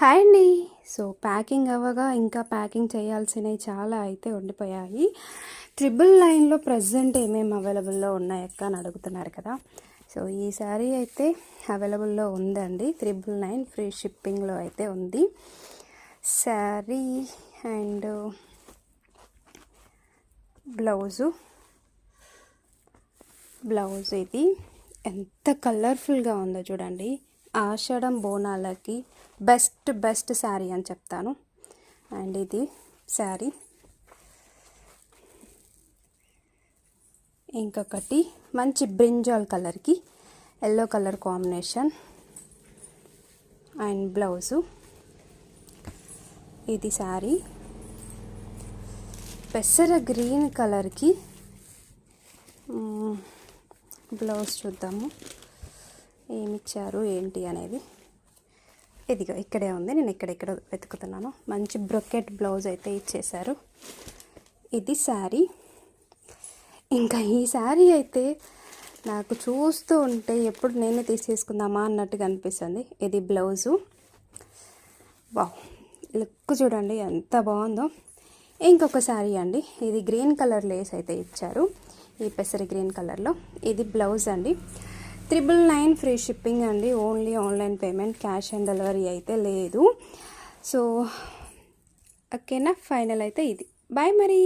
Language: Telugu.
హాయ్ అండి. సో ప్యాకింగ్ అవ్వగా ఇంకా ప్యాకింగ్ చేయాల్సినవి చాలా అయితే ఉండిపోయాయి. 999లో ప్రజెంట్ ఏమేమి అవైలబుల్లో ఉన్నాయక్క అని అడుగుతున్నారు కదా. సో ఈ శారీ అయితే అవైలబుల్లో ఉందండి. 999 ఫ్రీ షిప్పింగ్లో అయితే ఉంది శారీ. అండ్ బ్లౌజ్ ఇది ఎంత కలర్ఫుల్గా ఉందో చూడండి. ఆషాఢం బోనాలకి బెస్ట్ శారీ అని చెప్తాను. అండ్ ఇది శారీ. ఇంకొకటి మంచి బ్రింజాల్ కలర్కి yellow colour combination and blouse. ఇది శారీ. పెసర గ్రీన్ కలర్కి బ్లౌజ్ చూద్దాము ఏమిచ్చారు ఏంటి అనేది. ఇదిగో ఇక్కడే ఉంది, నేను ఇక్కడ వెతుకుతున్నాను. మంచి బ్రొకెట్ బ్లౌజ్ అయితే ఇచ్చేశారు. ఇది శారీ. ఇంకా ఈ శారీ అయితే నాకు చూస్తూ ఉంటే ఎప్పుడు నేనే తీసేసుకుందామా అన్నట్టుగా అనిపిస్తుంది. ఇది బ్లౌజు. వావ్, లుక్ చూడండి ఎంత బాగుందో. ఇంకొక శారీ అండి. ఇది గ్రీన్ కలర్ లేస్ అయితే ఇచ్చారు, ఈ పెసరి గ్రీన్ కలర్లో. ఇది బ్లౌజ్ అండి. 999 ఫ్రీ షిప్పింగ్ అండి. Only online payment, cash on delivery అయితే లేదు. సో ఓకేనా, ఫైనల్ అయితే ఇది. బాయ్ మరి.